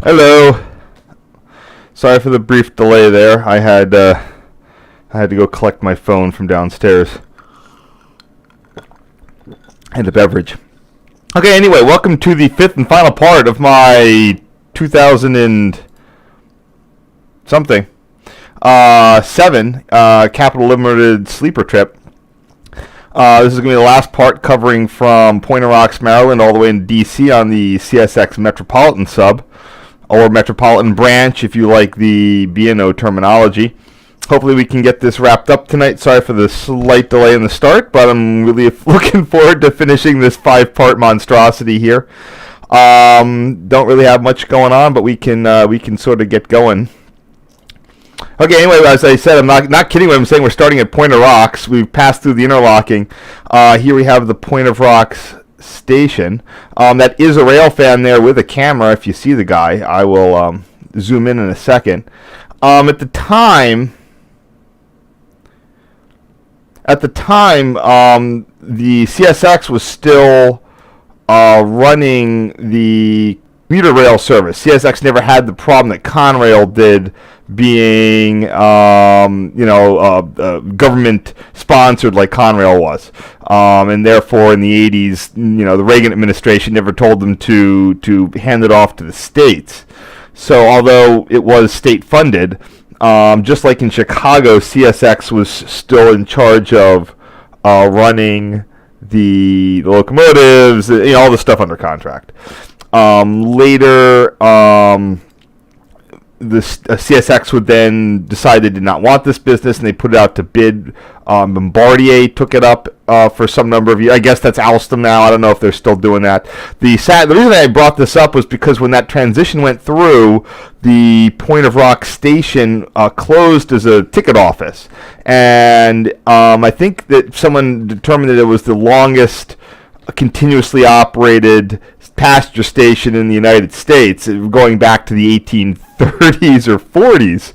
Hello. Sorry for the brief delay there. I had to go collect my phone from downstairs and a beverage. Okay. Anyway, welcome to the fifth and final part of my 2000 and something 7 Capital Limited sleeper trip. This is going to be the last part, covering from Point of Rocks, Maryland, all the way into D.C. on the CSX Metropolitan sub, or Metropolitan branch, if you like the B&O terminology. Hopefully we can get this wrapped up tonight. Sorry for the slight delay in the start, but I'm really looking forward to finishing this 5-part monstrosity here. Don't really have much going on, but we can sort of get going. Okay, anyway, as I said, I'm not kidding when I'm saying we're starting at Point of Rocks. We've passed through the interlocking. Here we have the Point of Rocks station. That is a rail fan there with a camera, if you see the guy. I will zoom in a second. At the time, the CSX was still running the commuter rail service. CSX never had the problem that Conrail did, being government sponsored like Conrail was, and therefore in the 80s, the Reagan administration never told them to hand it off to the states. So although it was state funded, just like in Chicago, CSX was still in charge of running the locomotives, all the stuff under contract. Later, the CSX would then decide they did not want this business, and they put it out to bid. Bombardier took it up for some number of years. I guess that's Alstom now. I don't know if they're still doing that. The reason I brought this up was because when that transition went through, the Point of Rock station closed as a ticket office, and I think that someone determined that it was the longest continuously operated passenger station in the United States, going back to the 1830s or 40s,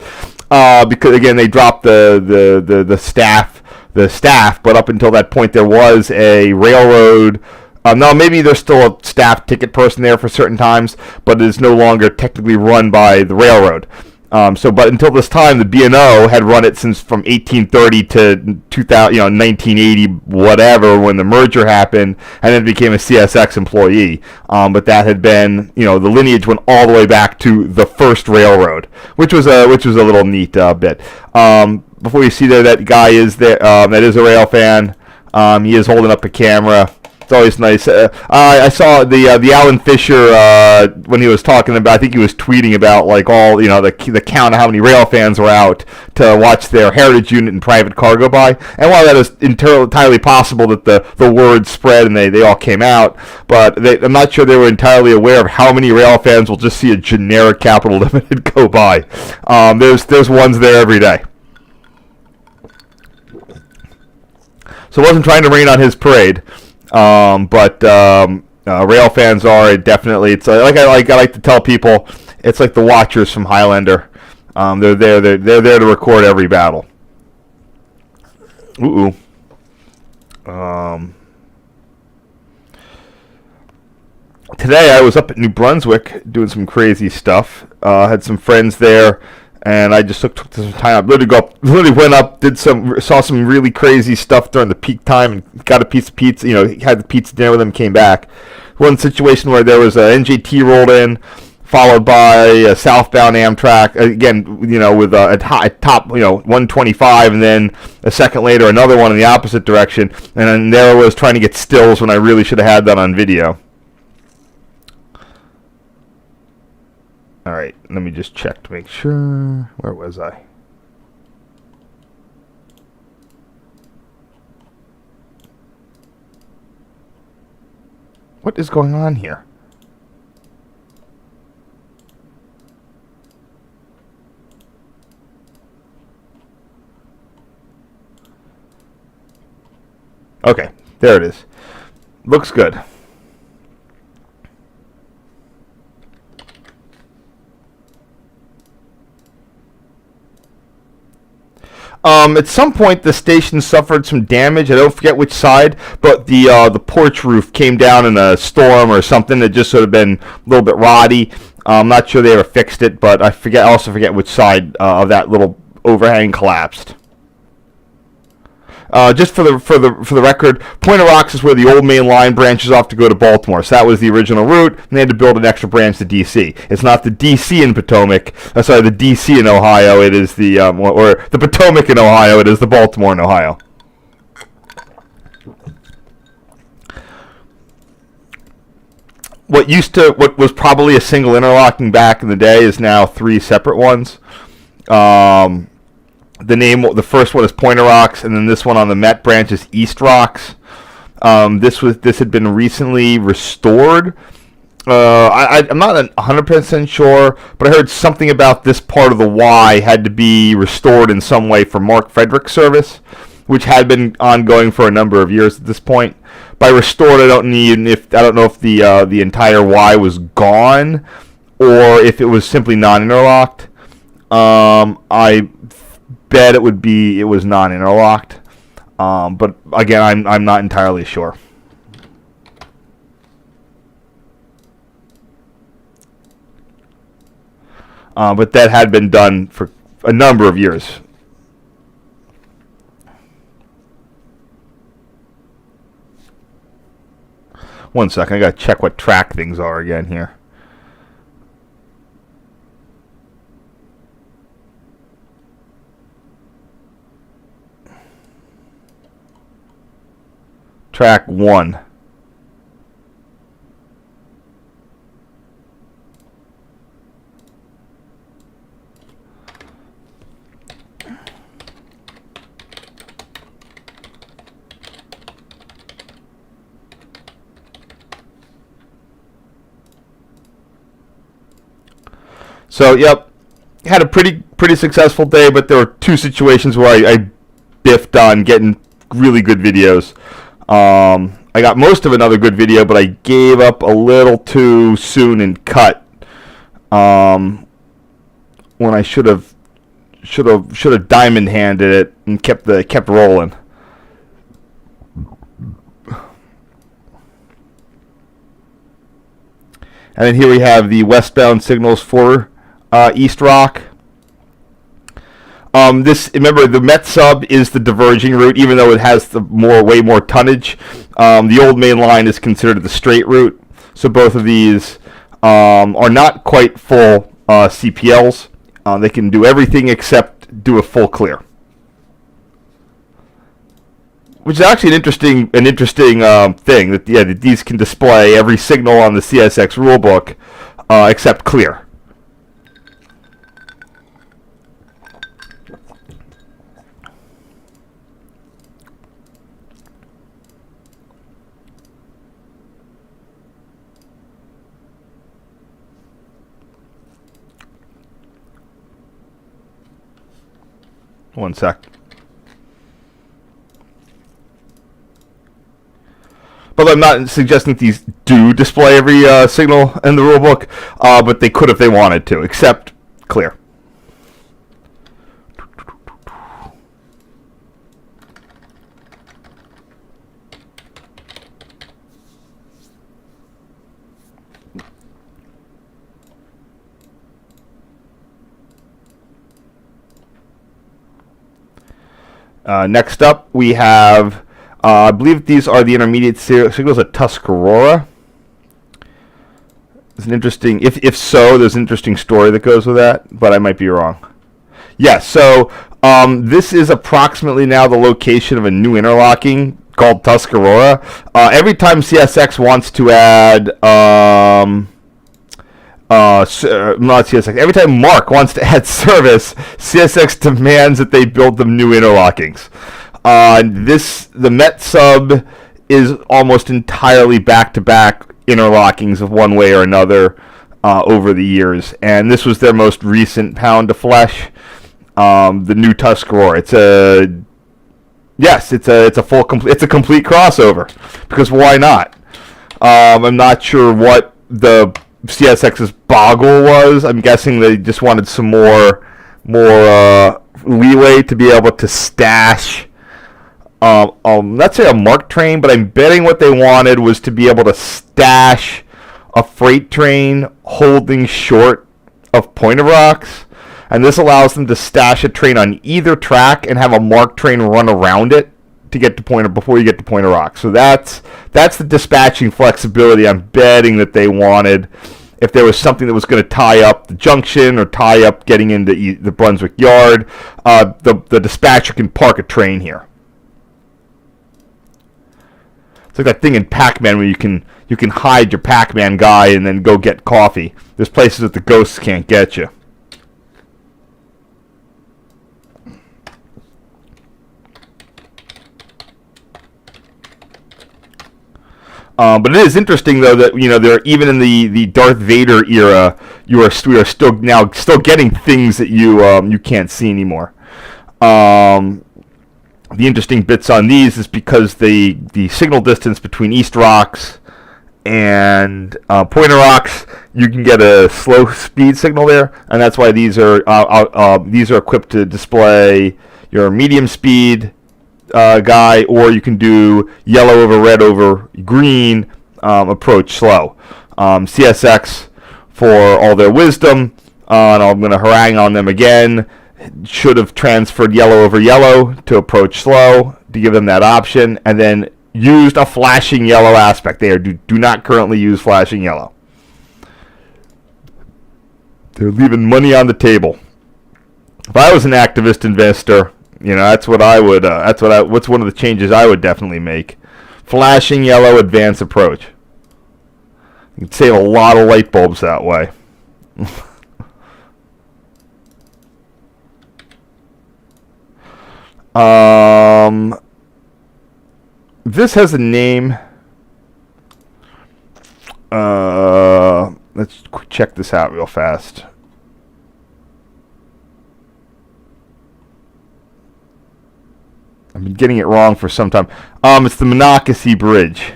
because again they dropped the staff, but up until that point there was a railroad. No, maybe there's still a staff ticket person there for certain times, but it is no longer technically run by the railroad. But until this time, the B&O had run it since from 1830 to 2000, 1980, whatever, when the merger happened, and then became a CSX employee. But that had been, the lineage went all the way back to the first railroad, which was a little neat bit. Before you see there, that guy is there. That is a rail fan. He is holding up a camera. It's always nice. I saw the Alan Fisher when he was talking about. I think he was tweeting about like all the count of how many rail fans were out to watch their heritage unit and private car go by. And while that is entirely possible that the word spread and they all came out, but I'm not sure they were entirely aware of how many rail fans will just see a generic Capital Limited go by. There's ones there every day. So I wasn't trying to rain on his parade. But rail fans are definitely. It's like I like to tell people, it's like the Watchers from Highlander. They're there to record every battle. Ooh. Today I was up at New Brunswick doing some crazy stuff. Had some friends there. And I just took some time. Literally went up, saw some really crazy stuff during the peak time, and got a piece of pizza. Had the pizza dinner with them, came back. One situation where there was a NJT rolled in, followed by a southbound Amtrak. Again, with a top 125, and then a second later another one in the opposite direction. And then there I was trying to get stills when I really should have had that on video. All right, let me just check to make sure. Where was I? What is going on here? Okay, there it is. Looks good. At some point, the station suffered some damage. I don't forget which side, but the porch roof came down in a storm or something. It just sort of been a little bit rotty. I'm not sure they ever fixed it, but I also forget which side of that little overhang collapsed. Just for the record, Pointer Rocks is where the old main line branches off to go to Baltimore. So that was the original route, and they had to build an extra branch to D.C. It's not the D.C. in Potomac. Sorry, the D.C. in Ohio. It is the or the Potomac in Ohio. It is the Baltimore in Ohio. What was probably a single interlocking back in the day is now 3 separate ones. The first one is Pointer Rocks, and then this one on the Met branch is East Rocks. This had been recently restored. I'm not 100% sure, but I heard something about this part of the Y had to be restored in some way for Mark Frederick's service, which had been ongoing for a number of years at this point. By restored, I don't know if the entire Y was gone or if it was simply non-interlocked. I bet it was non-interlocked, but again, I'm not entirely sure. But that had been done for a number of years. One second, I gotta check what track things are again here. Track 1. So, yep, had a pretty successful day, but there were 2 situations where I biffed on getting really good videos. I got most of another good video, but I gave up a little too soon and cut when I should have diamond handed it and kept rolling. And then here we have the westbound signals for East Rock. Remember, the Met sub is the diverging route, even though it has way more tonnage. The old main line is considered the straight route, so both of these are not quite full CPLs. They can do everything except do a full clear, which is actually an interesting thing that these can display every signal on the CSX rulebook except clear. One sec. But I'm not suggesting that these do display every signal in the rulebook, but they could if they wanted to, except clear. Next up, we have, I believe these are the intermediate signals at Tuscarora. It's an interesting, if so, there's an interesting story that goes with that, but I might be wrong. Yes, so this is approximately now the location of a new interlocking called Tuscarora. Every time CSX wants to add, not CSX, every time Mark wants to add service, CSX demands that they build them new interlockings. The Met sub is almost entirely back-to-back interlockings of one way or another over the years, and this was their most recent pound of flesh. The new Tuscarora. It's a complete crossover, because why not? I'm not sure what the CSX's boggle was. I'm guessing they just wanted some more leeway to be able to stash. Not say a Mark train, but I'm betting what they wanted was to be able to stash a freight train holding short of Pointer Rocks, and this allows them to stash a train on either track and have a marked train run around it to get to Pointer before you get to Pointer Rocks. So that's the dispatching flexibility I'm betting that they wanted. If there was something that was going to tie up the junction or tie up getting into the Brunswick Yard, the dispatcher can park a train here. It's like that thing in Pac-Man where you can hide your Pac-Man guy and then go get coffee. There's places that the ghosts can't get you. But it is interesting, though, that they're even in the Darth Vader era, we are still getting things that you can't see anymore. The interesting bits on these is because the signal distance between East Rocks and Pointer Rocks, you can get a slow speed signal there, and that's why these are equipped to display your medium speed guy, or you can do yellow over red over green, approach slow. CSX, for all their wisdom, and I'm going to harangue on them again, should have transferred yellow over yellow to approach slow to give them that option, and then used a flashing yellow aspect. They do not currently use flashing yellow. They're leaving money on the table. If I was an activist investor, that's what I would. What's one of the changes I would definitely make? Flashing yellow advance approach. You can save a lot of light bulbs that way. This has a name. Let's check this out real fast. I've been getting it wrong for some time. It's the Monocacy Bridge.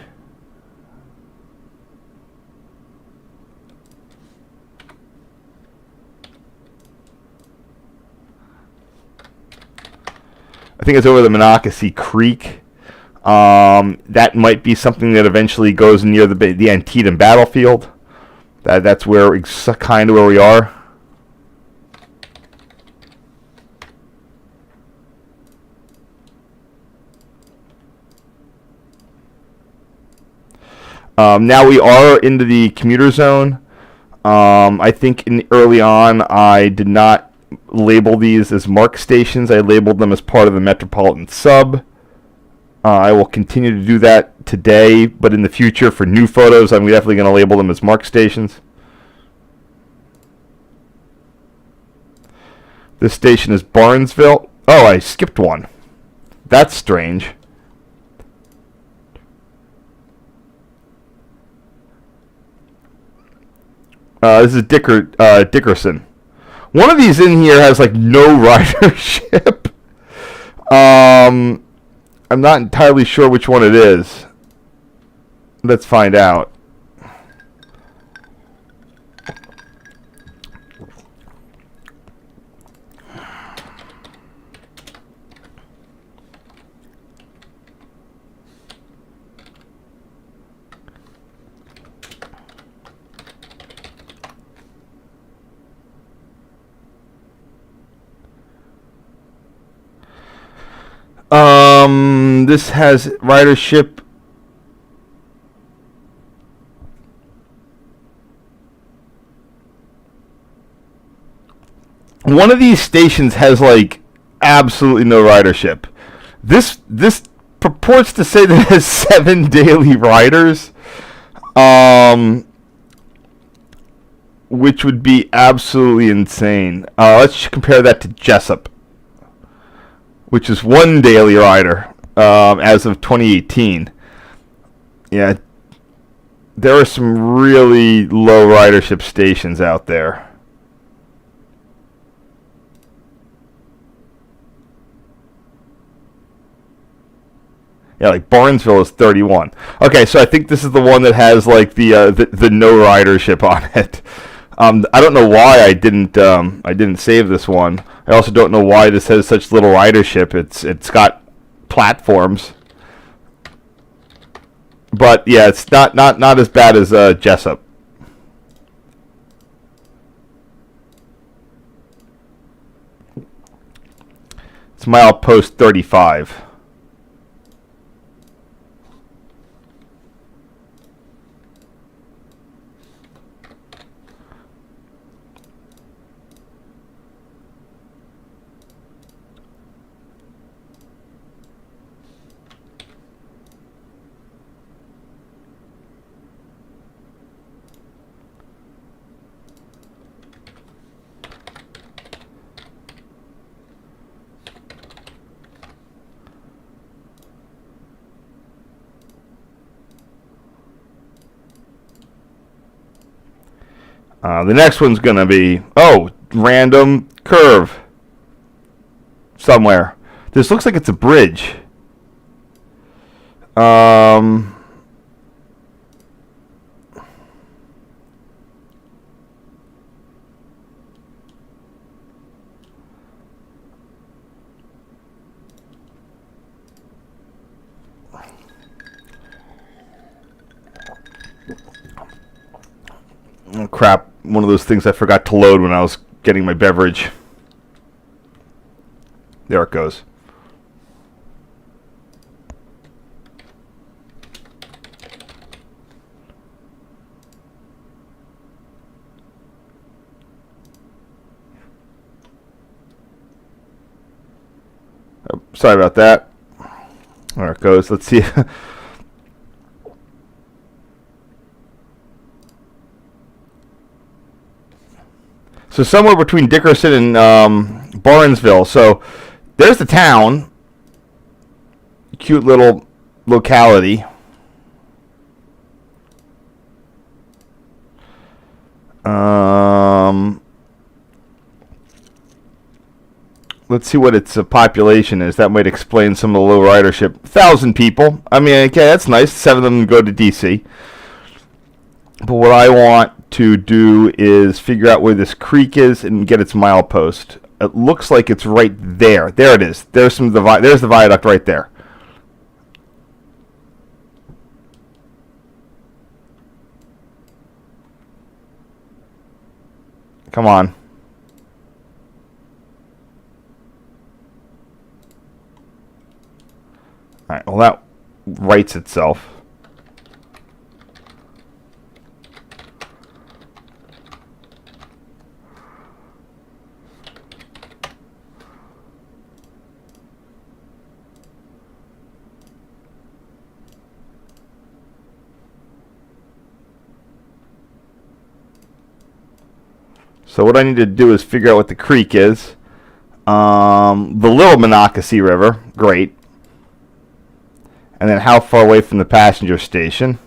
I think it's over the Monocacy Creek. That might be something that eventually goes near the Antietam battlefield. That's where kind of where we are. Now we are into the commuter zone. I think early on I did not label these as MARC stations. I labeled them as part of the Metropolitan Sub. I will continue to do that today, but in the future for new photos I'm definitely going to label them as MARC stations. This station is Barnesville. Oh, I skipped one. That's strange. This is Dickerson. One of these in here has like no ridership. I'm not entirely sure which one it is. Let's find out. This has ridership. One of these stations has like absolutely no ridership. This purports to say that it has 7 daily riders, which would be absolutely insane. Let's compare that to Jessup, which is 1 daily rider as of 2018. Yeah, there are some really low ridership stations out there. Yeah, like Barnesville is 31. Okay, so I think this is the one that has like the no ridership on it. I don't know why I didn't save this one. I also don't know why this has such little ridership. It's got platforms, but yeah, it's not as bad as Jessup. It's milepost 35. The next one's going to be, random curve somewhere. This looks like it's a bridge. Oh, crap. One of those things I forgot to load when I was getting my beverage. There it goes. Oh, sorry about that. There it goes. Let's see. So somewhere between Dickerson and Barnesville. So there's the town. Cute little locality. Let's see what its population is. That might explain some of the low ridership. 1,000 people. I mean, okay, that's nice. 7 of them go to D.C. But what I want to do is figure out where this creek is and get its milepost. It looks like it's right there. There it is. There's the viaduct right there. Come on. All right, well, that writes itself. So what I need to do is figure out what the creek is. The Little Monocacy River, great. And then how far away from the passenger station.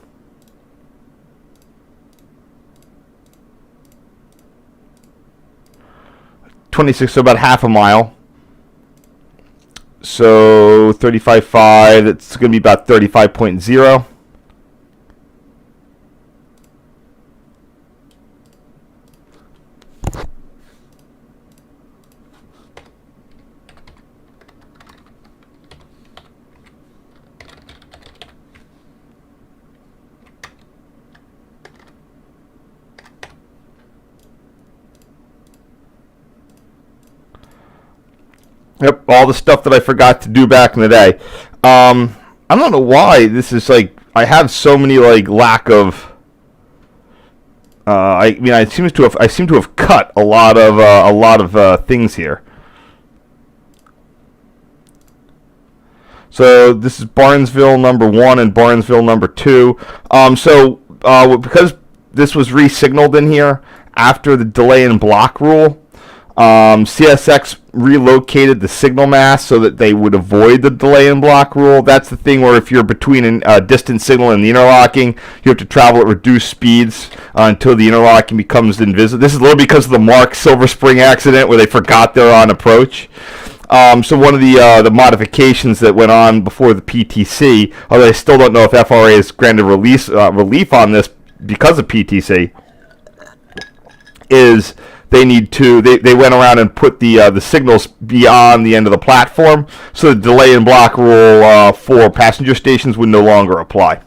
.26, so about half a mile. So 35.5, it's going to be about 35.0. Yep, all the stuff that I forgot to do back in the day. I don't know why this is like I have so many like lack of. I seem to have cut a lot of things here. So this is Barnesville number 1 and Barnesville number 2. Because this was re-signaled in here after the delay and block rule. CSX relocated the signal mast so that they would avoid the delay and block rule. That's the thing where if you're between a distant signal and the interlocking, you have to travel at reduced speeds until the interlocking becomes invisible. This is a little because of the Mark Silver Spring accident where they forgot they're on approach. So one of the modifications that went on before the PTC, although I still don't know if FRA has granted relief on this because of PTC, is they went around and put the signals beyond the end of the platform, so the delay and block rule for passenger stations would no longer apply.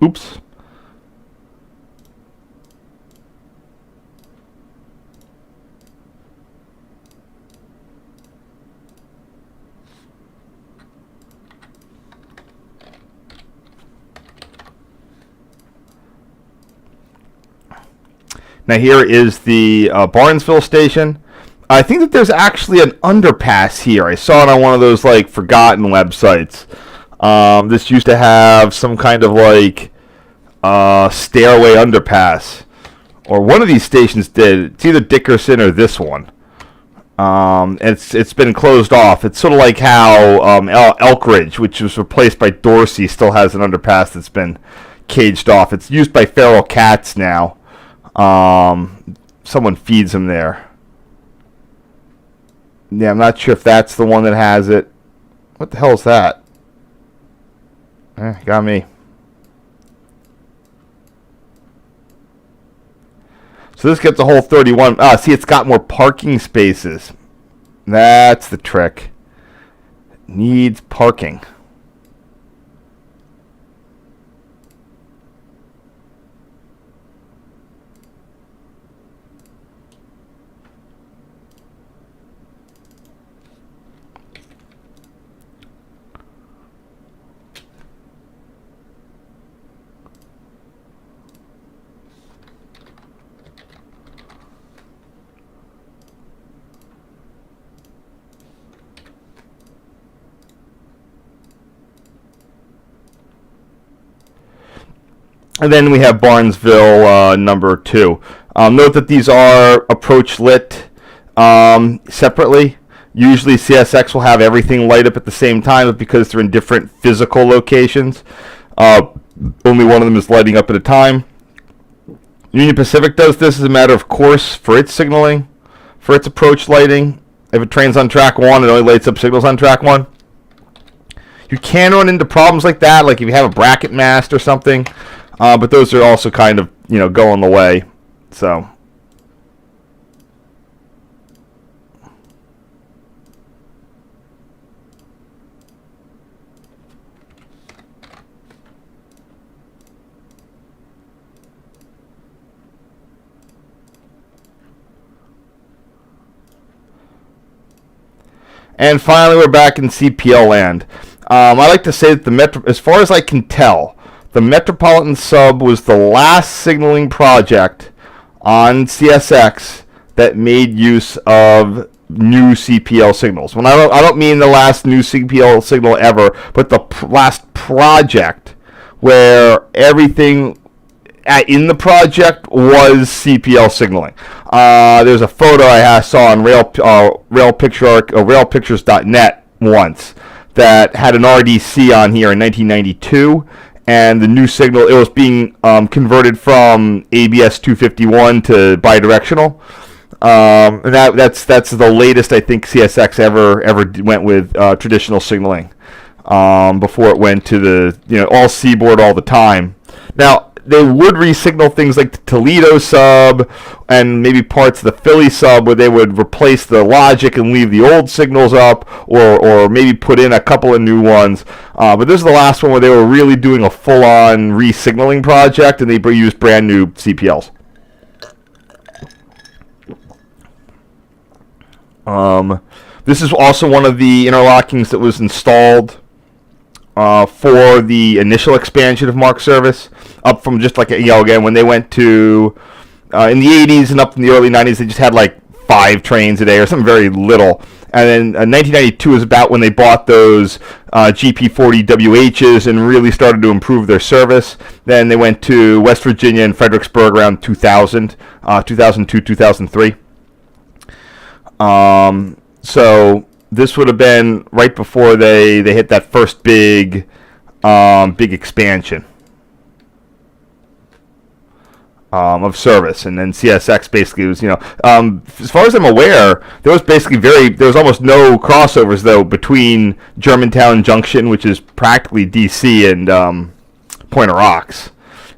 Oops. Now here is the Barnesville station. I think that there's actually an underpass here. I saw it on one of those like forgotten websites. This used to have some kind of like stairway underpass, or one of these stations did. It's either Dickerson or this one. It's been closed off. It's sort of like how Elkridge, which was replaced by Dorsey, still has an underpass that's been caged off. It's used by feral cats now. Someone feeds them there. Yeah, I'm not sure if that's the one that has it. What the hell is that? Got me. So this gets a whole 31. See, it's got more parking spaces. That's the trick. Needs parking. And then we have Barnesville number 2. Note that these are approach lit separately. Usually CSX will have everything light up at the same time, but because they're in different physical locations, only one of them is lighting up at a time. Union Pacific does this as a matter of course for its signaling, for its approach lighting. If a train's on track 1, it only lights up signals on track 1. You can run into problems like that, like if you have a bracket mast or something. But those are also kind of, going the way. So. And finally, we're back in CPL land. I like to say that the Metro, as far as I can tell, the Metropolitan Sub was the last signaling project on CSX that made use of new CPL signals. When I don't mean the last new CPL signal ever, but the last project where everything in the project was CPL signaling. There's a photo I saw on railpictures.net once that had an RDC on here in 1992. And the new signal, it was being converted from ABS 251 to bidirectional, and that's the latest I think CSX ever went with traditional signaling before it went to the all seaboard all the time. Now they would re-signal things like the Toledo sub and maybe parts of the Philly sub where they would replace the logic and leave the old signals up, or maybe put in a couple of new ones. But this is the last one where they were really doing a full-on re-signaling project, and they used brand new CPLs. This is also one of the interlockings that was installed for the initial expansion of MARC service, up from just like again when they went to in the 80s and up in the early 90s, they just had like 5 trains a day or something very little. And then 1992 is about when they bought those GP40 WHs and really started to improve their service. Then they went to West Virginia and Fredericksburg around 2000, 2002, 2003. So this would have been right before they hit that first big expansion of service, and then CSX basically was, as far as I'm aware, there was almost no crossovers though between Germantown Junction, which is practically DC, and Pointer Rocks.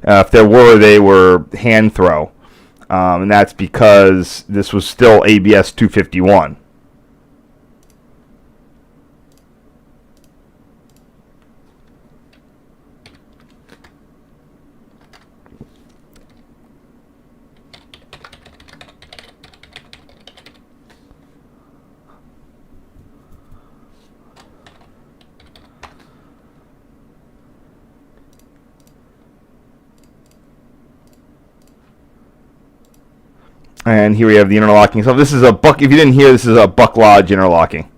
If there were, they were hand throw, and that's because this was still ABS 251. And here we have the interlocking. So this is a Buck. If you didn't hear, this is a Buck Lodge interlocking.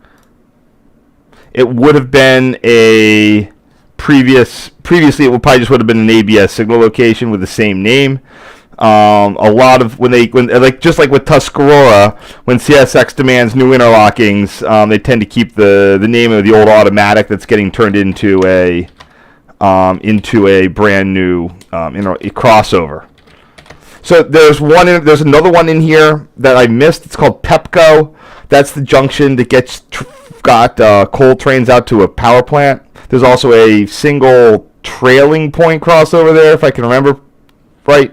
It would have been a previously it would probably just would have been an ABS signal location with the same name. A lot of when like just like with Tuscarora, when CSX demands new interlockings, they tend to keep the name of the old automatic that's getting turned into a brand new a crossover. So there's another one in here that I missed. It's called Pepco. That's the junction that got coal trains out to a power plant. There's also a single trailing point crossover there, if I can remember right.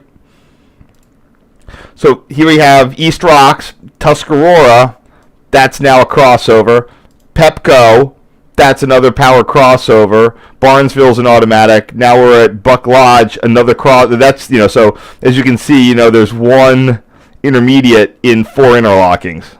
So here we have East Rocks, Tuscarora. That's now a crossover. Pepco. That's another power crossover. Barnesville's an automatic. Now we're at Buck Lodge, another cross. That's, so as you can see, there's one intermediate in 4 interlockings.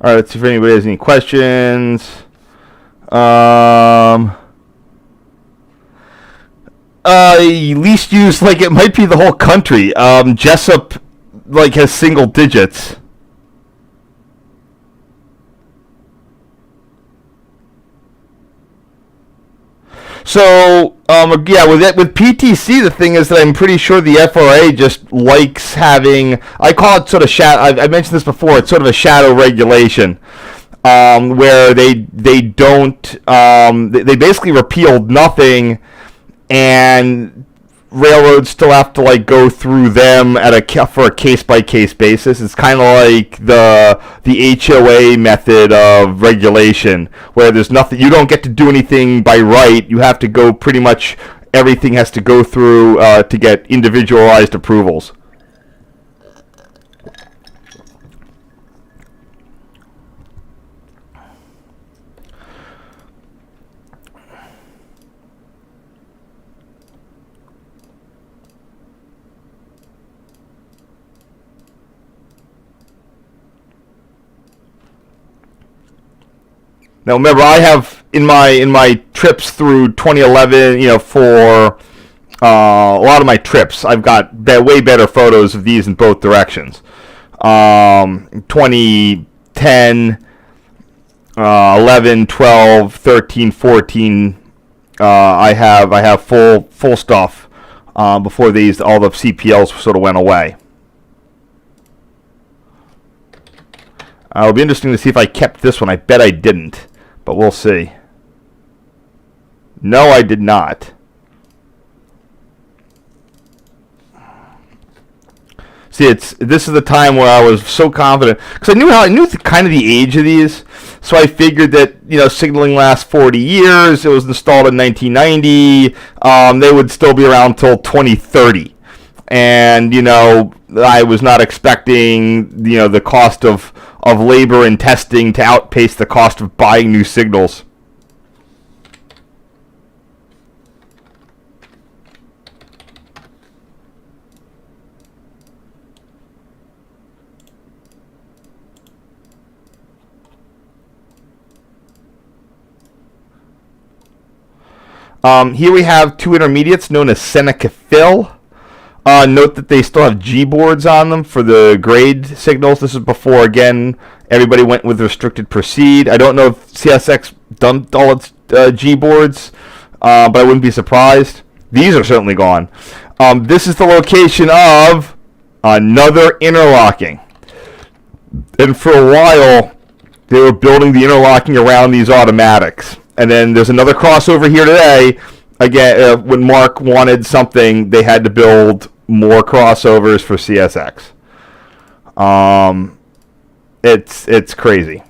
All right, let's see if anybody has any questions. Least used, like it might be the whole country. Jessup, has single digits. So, with PTC, the thing is that I'm pretty sure the FRA just likes having, I call it sort of shadow, I mentioned this before, it's sort of a shadow regulation, where they don't, they basically repealed nothing, and railroads still have to go through them for a case-by-case basis. It's kind of like the HOA method of regulation, where there's nothing, you don't get to do anything by right. You have to go pretty much, everything has to go through to get individualized approvals. Now remember, I have in my trips through 2011, for a lot of my trips, I've got way better photos of these in both directions. 2010, 11, 12, 13, 14, I have full stuff before all the CPLs sort of went away. It'll be interesting to see if I kept this one. I bet I didn't. But we'll see. No, I did not. See, this is the time where I was so confident, because I knew kind of the age of these, so I figured that signaling lasts 40 years. It was installed in 1990. They would still be around till 2030, and I was not expecting the cost of labor and testing to outpace the cost of buying new signals. Here we have 2 intermediates known as Seneca Fill. Note that they still have G boards on them for the grade signals. This is before, again, everybody went with restricted proceed. I don't know if CSX dumped all its G boards, but I wouldn't be surprised. These are certainly gone. This is the location of another interlocking. And for a while, they were building the interlocking around these automatics. And then there's another crossover here today. Again, when Mark wanted something, they had to build more crossovers for CSX. It's crazy.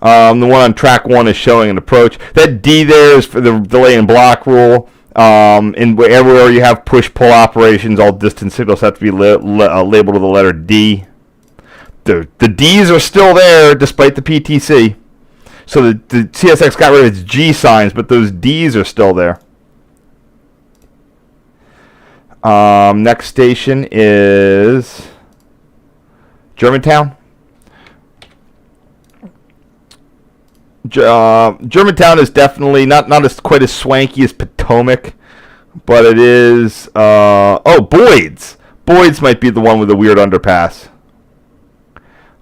The one on track 1 is showing an approach. That D there is for the delay and block rule. And everywhere you have push-pull operations, all distance signals have to be labeled with the letter D. The Ds are still there despite the PTC. So the CSX got rid of its G signs, but those Ds are still there. Next station is Germantown. Germantown is definitely not as quite as swanky as Potomac, but it is. Boyd's. Boyd's might be the one with the weird underpass.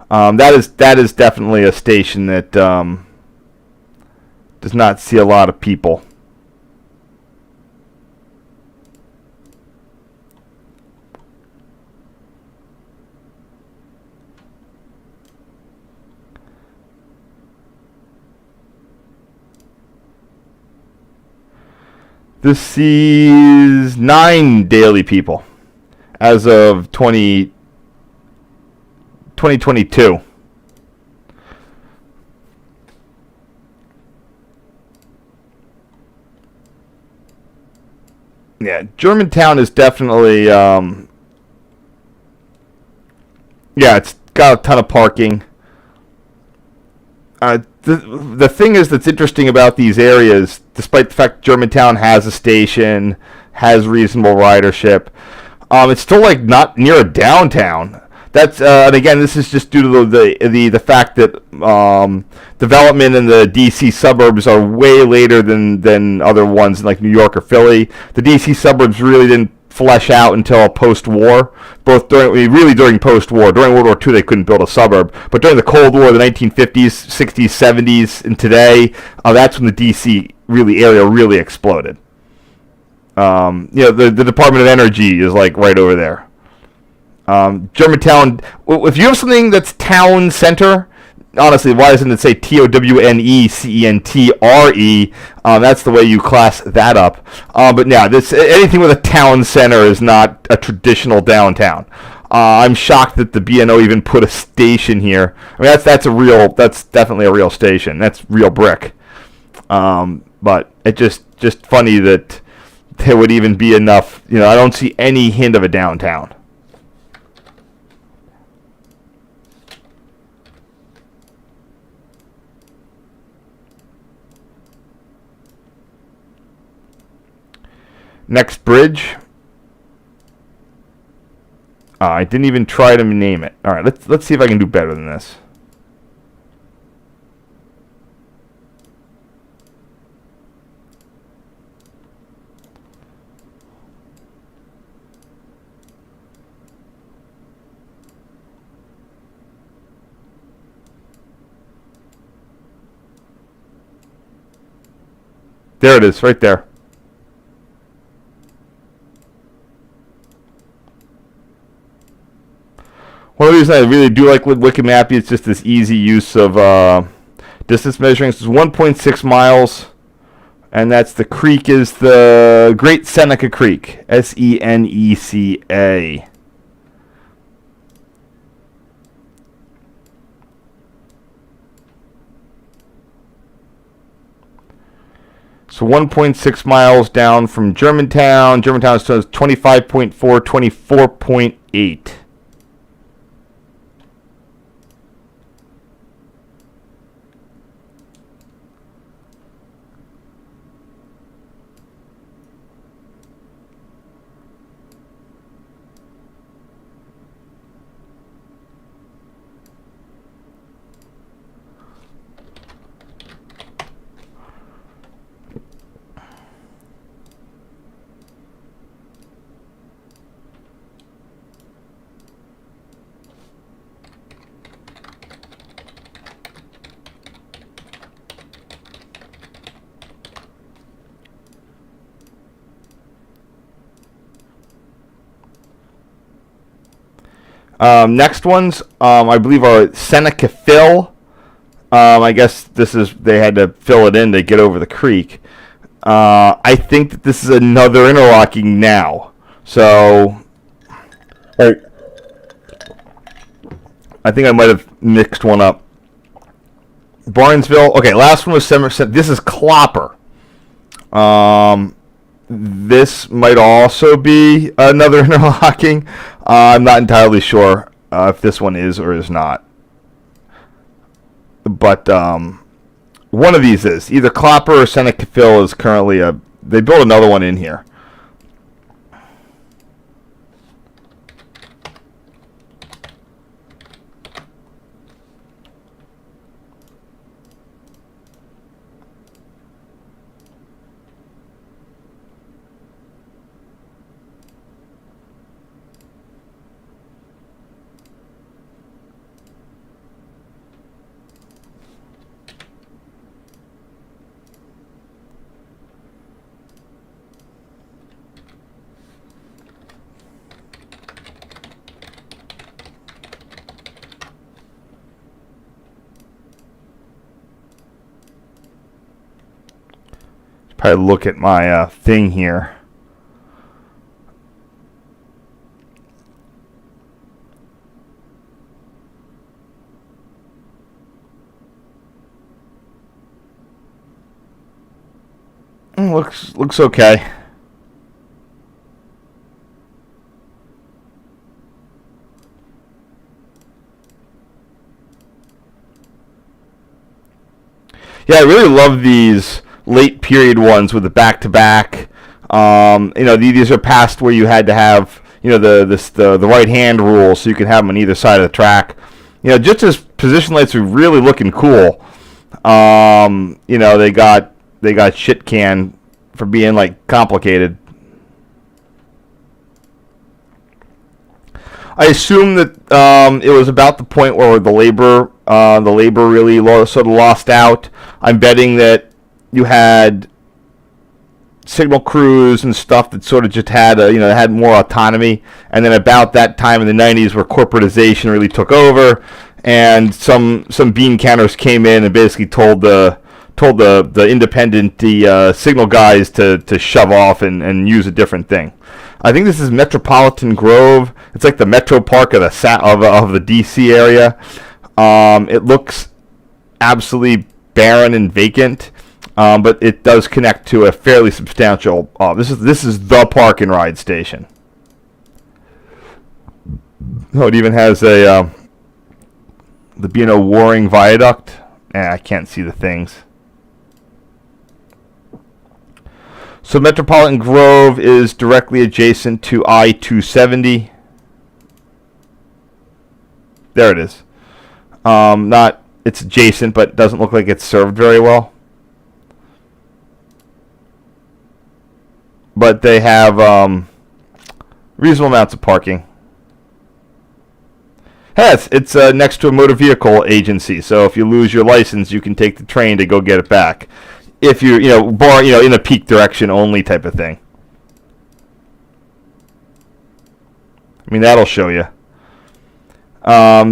That is definitely a station that does not see a lot of people. This sees 9 daily people as of 2022. Yeah, Germantown is definitely, it's got a ton of parking. The thing is that's interesting about these areas, despite the fact Germantown has a station, has reasonable ridership, it's still like not near a downtown. That's and again, this is just due to the fact that development in the DC suburbs are way later than other ones in like New York or Philly. The DC suburbs really didn't flesh out until post-war, during post-war. During World War II, they couldn't build a suburb, but during the Cold War, the 1950s, 60s, 70s, and today, that's when the DC area really exploded. The Department of Energy is like right over there. Germantown, if you have something that's town center, honestly, why doesn't it say TOWNECENTRE? That's the way you class that up. But yeah, anything with a town center is not a traditional downtown. I'm shocked that the B&O even put a station here. I mean, that's definitely a real station. That's real brick. But it just funny that there would even be enough. I don't see any hint of a downtown. Next bridge. I didn't even try to name it. All right, let's see if I can do better than this. There it is, right there. One of the reasons I really do like Wikimapy is just this easy use of distance measuring. So it's 1.6 miles, and that's the creek is the Great Seneca Creek, Seneca. So 1.6 miles down from Germantown. Germantown is 25.4, 24.8. Next ones, I believe, are Seneca Fill. I guess they had to fill it in to get over the creek. I think that this is another interlocking now. So, I think I might have mixed one up. Barnesville. Okay, last one was Somerset. This is Clopper. This might also be another interlocking. I'm not entirely sure if this one is or is not. But one of these is. Either Clopper or Seneca Phil is currently a... They built another one in here. Probably look at my thing here. Looks okay. Yeah, I really love these late period ones with the back-to-back. These are past where you had to have the right hand rule, so you could have them on either side of the track. Just as position lights are really looking cool. They got shit canned for being like complicated. I assume that it was about the point where the labor really sort of lost out. I'm betting that you had signal crews and stuff that sort of just had had more autonomy, and then about that time in the 90s where corporatization really took over, and some bean counters came in and basically told the independent signal guys to shove off and use a different thing. I think this is Metropolitan Grove. It's like the Metro Park of the DC area. It looks absolutely barren and vacant, but it does connect to a fairly substantial. This is the park and ride station. Oh, it even has the B&O Waring Viaduct. I can't see the things. So Metropolitan Grove is directly adjacent to I-270. There it is. It's adjacent, but doesn't look like it's served very well. But they have reasonable amounts of parking. It's next to a motor vehicle agency, so if you lose your license, you can take the train to go get it back. If you're, in a peak direction only type of thing. I mean, that'll show you.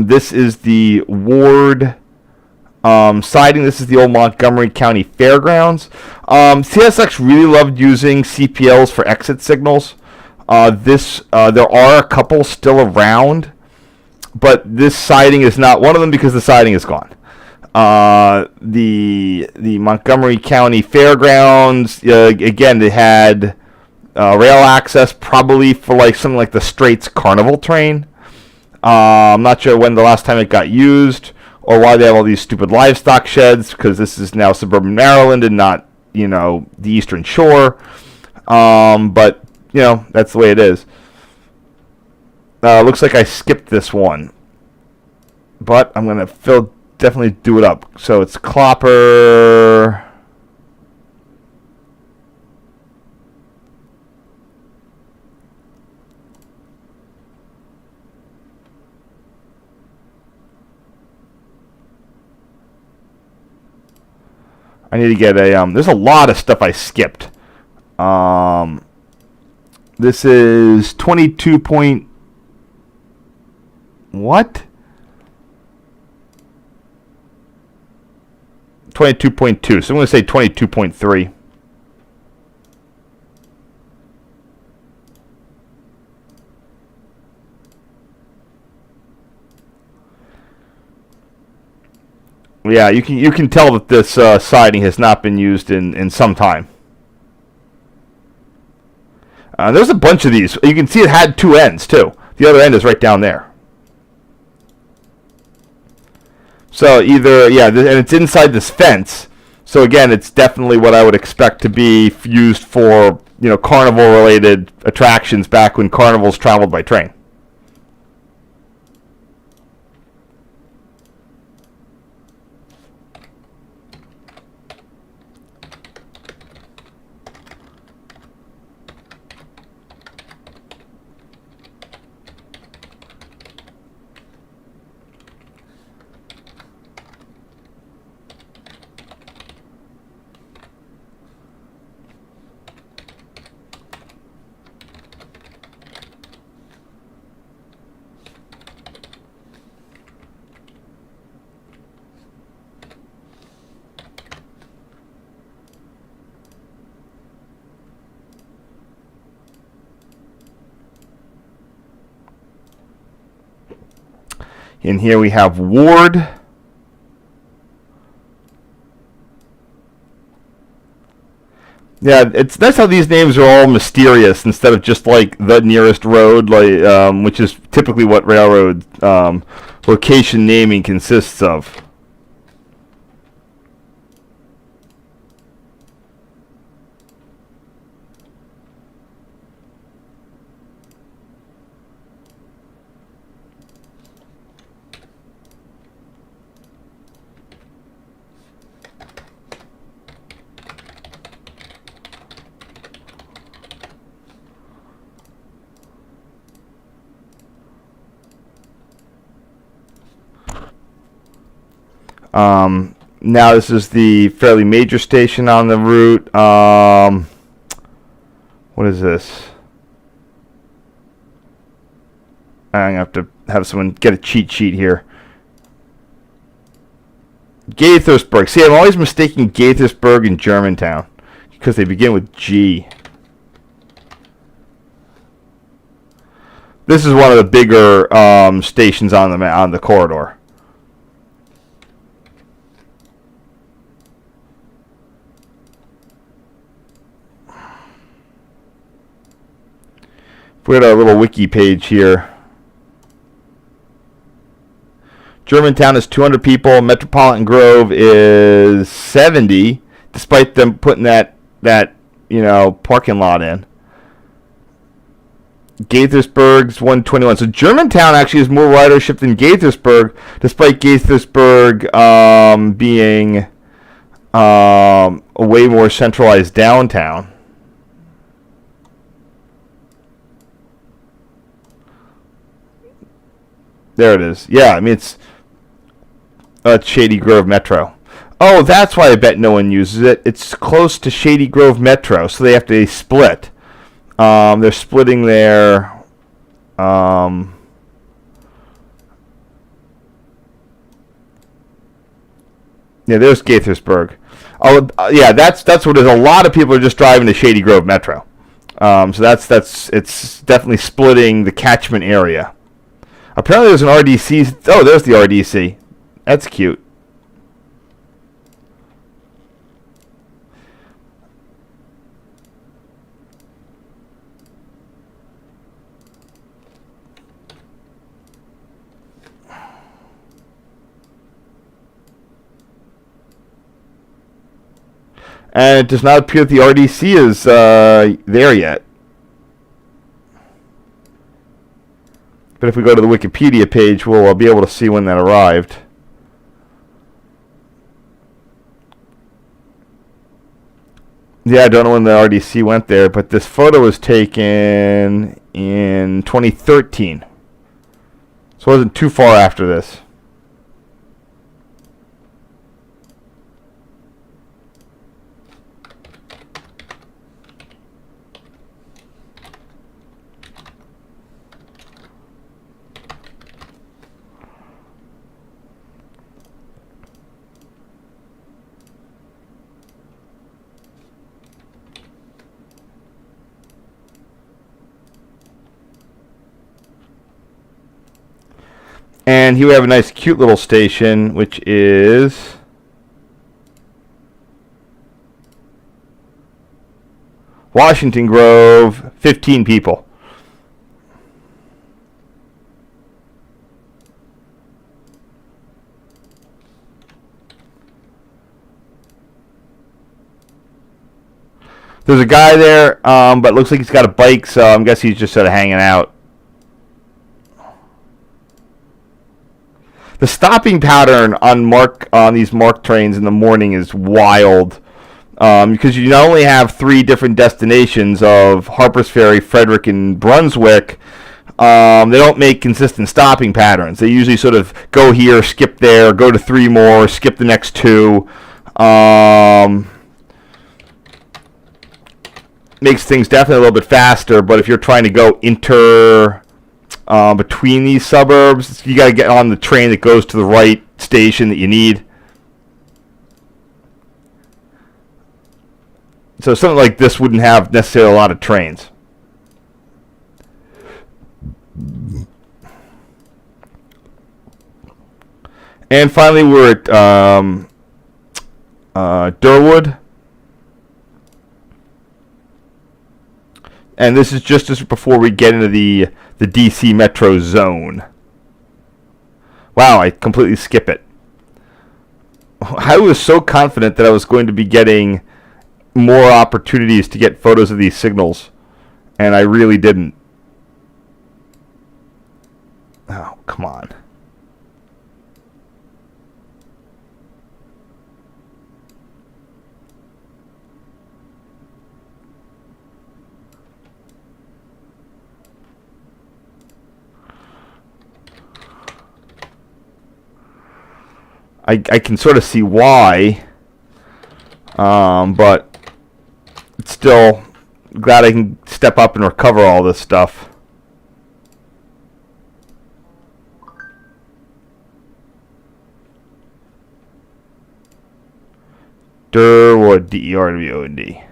This is the Ward siding. This is the old Montgomery County Fairgrounds. CSX really loved using CPLs for exit signals. There are a couple still around, but this siding is not one of them because the siding is gone. The Montgomery County Fairgrounds, again, they had rail access probably for like something like the Straits Carnival train. I'm not sure when the last time it got used or why they have all these stupid livestock sheds, because this is now suburban Maryland and not, the Eastern Shore. But, that's the way it is. Looks like I skipped this one. But I'm going to definitely do it up. So it's Clopper. I need to get a, there's a lot of stuff I skipped. This is 22 point, what? 22.2, so I'm going to say 22.3. Yeah, you can tell that this siding has not been used in some time. There's a bunch of these. You can see it had two ends too. The other end is right down there. So either, yeah, and it's inside this fence. So again, it's definitely what I would expect to be used for, carnival-related attractions back when carnivals traveled by train. In here we have Ward. Yeah, it's nice how these names are all mysterious instead of just like the nearest road, which is typically what railroad location naming consists of. Now this is the fairly major station on the route. What is this? I'm going to have someone get a cheat sheet here. Gaithersburg. See, I'm always mistaking Gaithersburg and Germantown because they begin with G. This is one of the bigger stations on the corridor. We had our little wiki page here. Germantown is 200 people. Metropolitan Grove is 70, despite them putting that parking lot in. Gaithersburg's 121. So Germantown actually has more ridership than Gaithersburg, despite Gaithersburg being a way more centralized downtown. There it is. Yeah, I mean, it's Shady Grove Metro. Oh, that's why I bet no one uses it. It's close to Shady Grove Metro, so they have to split. They're splitting their... yeah, there's Gaithersburg. Oh, yeah, that's what it is. A lot of people are just driving to Shady Grove Metro. So it's definitely splitting the catchment area. Apparently there's an RDC. Oh, there's the RDC. That's cute. And it does not appear that the RDC is there yet. But if we go to the Wikipedia page, we'll be able to see when that arrived. Yeah, I don't know when the RDC went there, but this photo was taken in 2013. So it wasn't too far after this. And here we have a nice cute little station, which is Washington Grove, 15 people. There's a guy there, but looks like he's got a bike, so I'm guessing he's just sort of hanging out. The stopping pattern on these MARC trains in the morning is wild, because you not only have 3 different destinations of Harpers Ferry, Frederick, and Brunswick. They don't make consistent stopping patterns. They usually sort of go here, skip there, go to 3 more, skip the next 2. Makes things definitely a little bit faster, but if you're trying to go between these suburbs, you got to get on the train that goes to the right station that you need. So something like this wouldn't have necessarily a lot of trains. And finally, we're at Durwood. And this is just before we get into the DC Metro zone. Wow, I completely skip it. I was so confident that I was going to be getting more opportunities to get photos of these signals, and I really didn't. Oh, come on. I can sort of see why, but it's still glad I can step up and recover all this stuff. Durwood, D-E-R-W-O-N-D.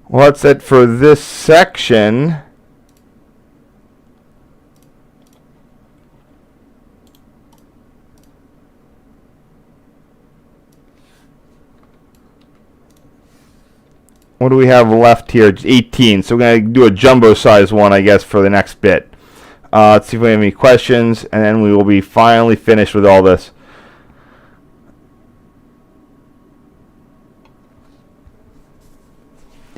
Well, that's it for this section. What do we have left here? It's 18. So we're going to do a jumbo size one, I guess, for the next bit. Let's see if we have any questions, and then we will be finally finished with all this.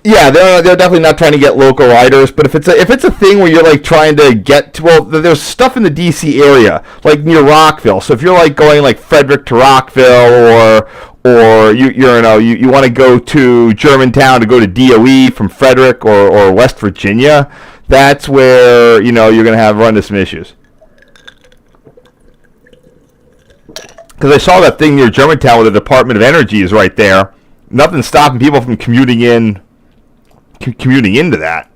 Yeah, they're definitely not trying to get local riders, but if it's a thing where you're like trying to get to, well, there's stuff in the DC area, like near Rockville. So if you're like going like Frederick to Rockville, or you want to go to Germantown to go to DOE from Frederick or West Virginia, that's where you're going to run into some issues. Because I saw that thing near Germantown where the Department of Energy is right there. Nothing's stopping people from commuting into that.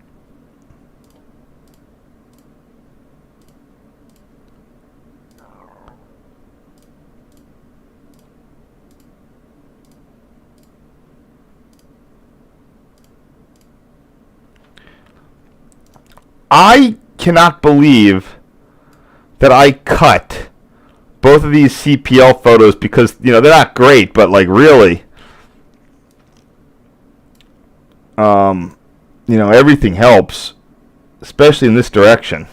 I cannot believe that I cut both of these CPL photos because they're not great, but like really, everything helps, especially in this direction.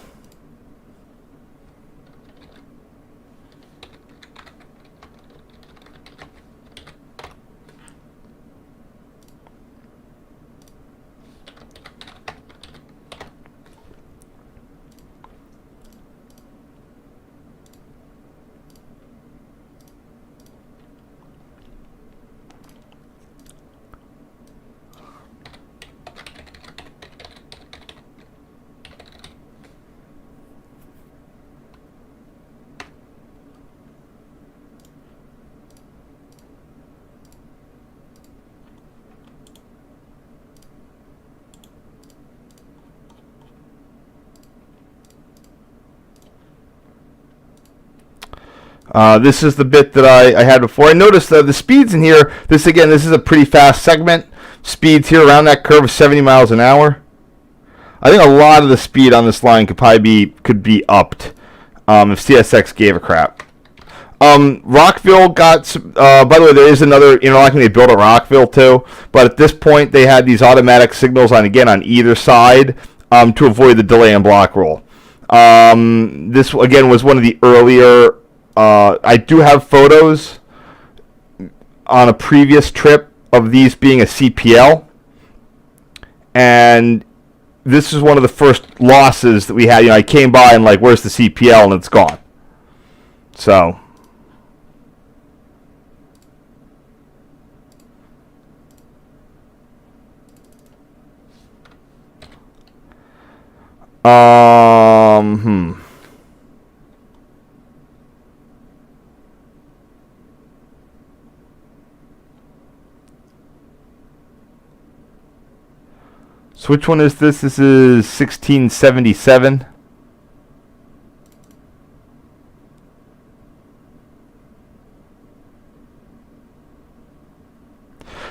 This is the bit that I had before. I noticed the speeds in here. This is a pretty fast segment. Speeds here around that curve of 70 miles an hour. I think a lot of the speed on this line could be upped if CSX gave a crap. Rockville got. By the way, there is another interlocking they built at Rockville too. But at this point, they had these automatic signals on either side to avoid the delay and block rule. This again was one of the earlier. I do have photos on a previous trip of these being a CPL, and this is one of the first losses that we had. I came by and like, where's the CPL, and it's gone. So. So which one is this? This is 1677.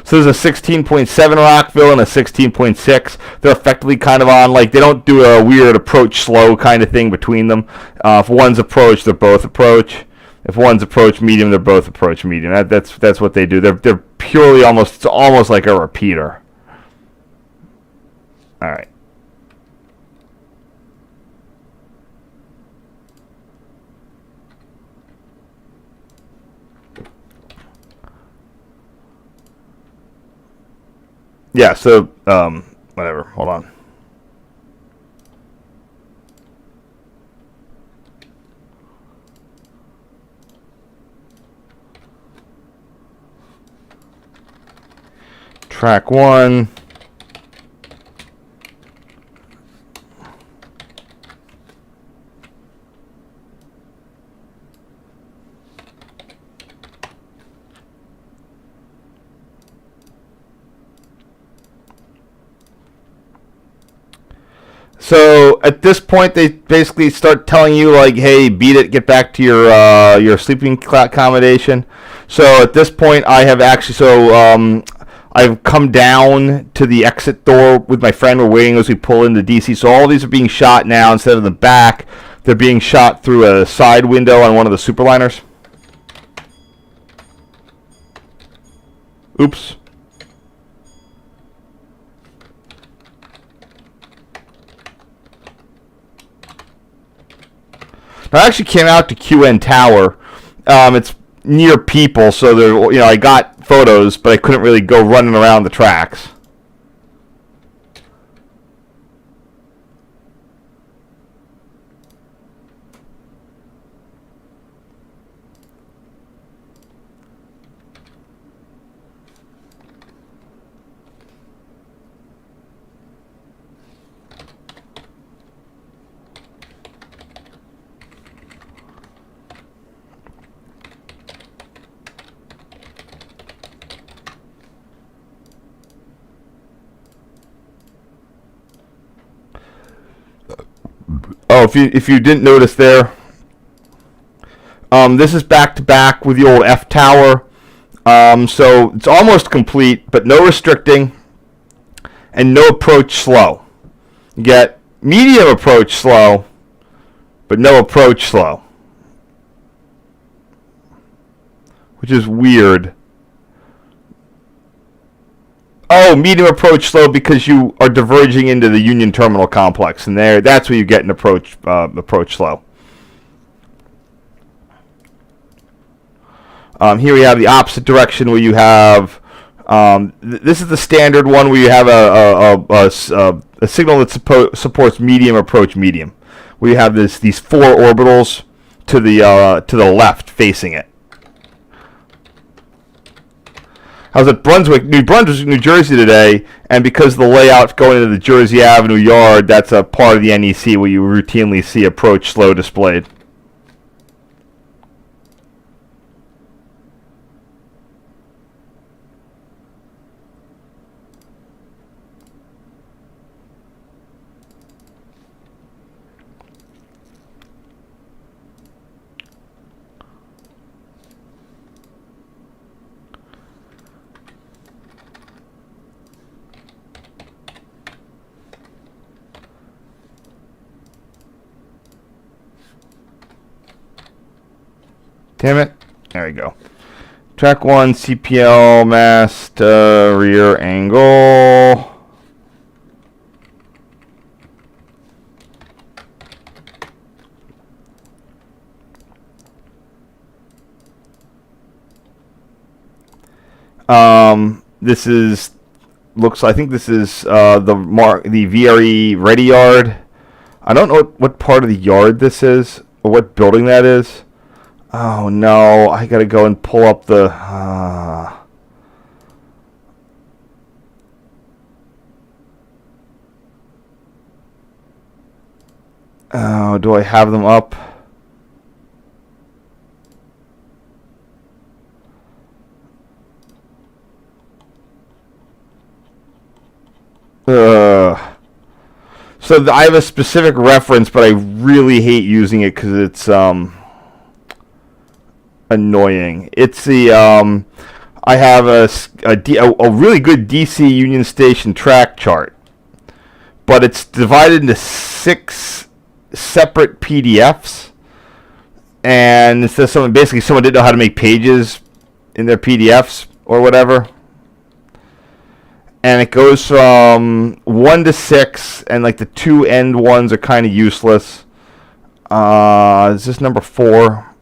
So there's a 16.7 Rockville and a 16.6. They're effectively kind of on, like, they don't do a weird approach slow kind of thing between them. If one's approach, they're both approach. If one's approach medium, they're both approach medium. That's what they do. They're purely it's almost like a repeater. All right. Yeah, so, whatever. Hold on. Track 1. So at this point, they basically start telling you like, "Hey, beat it, get back to your sleeping accommodation." So at this point, I have actually I've come down to the exit door with my friend. We're waiting as we pull into DC. So all of these are being shot now instead of the back. They're being shot through a side window on one of the superliners. Oops. I actually came out to QN Tower. It's near people, so there, I got photos, but I couldn't really go running around the tracks. Oh, if you didn't notice there, this is back to back with the old F tower. So it's almost complete, but no restricting and no approach slow. You get medium approach slow, but no approach slow, which is weird. Oh, medium approach slow because you are diverging into the Union Terminal complex, and that's where you get an approach slow. Here we have the opposite direction where you have this is the standard one where you have a signal that supports medium approach medium, where you have these four orbitals to the left facing it. I was at New Brunswick, New Jersey today, and because of the layout going into the Jersey Avenue yard, that's a part of the NEC where you routinely see approach slow displayed. Damn it. There we go. Track 1, CPL, mast, rear angle. This is I think this is the VRE ready yard. I don't know what part of the yard this is or what building that is. Oh no, I gotta go and pull up the oh, do I have them up? So I have a specific reference, but I really hate using it because it's annoying. It's the I have a really good DC Union Station track chart, but it's divided into 6 separate PDFs, and it says someone didn't know how to make pages in their PDFs or whatever. And it goes from 1 to 6, and like the 2 end ones are kind of useless. Is this number 4?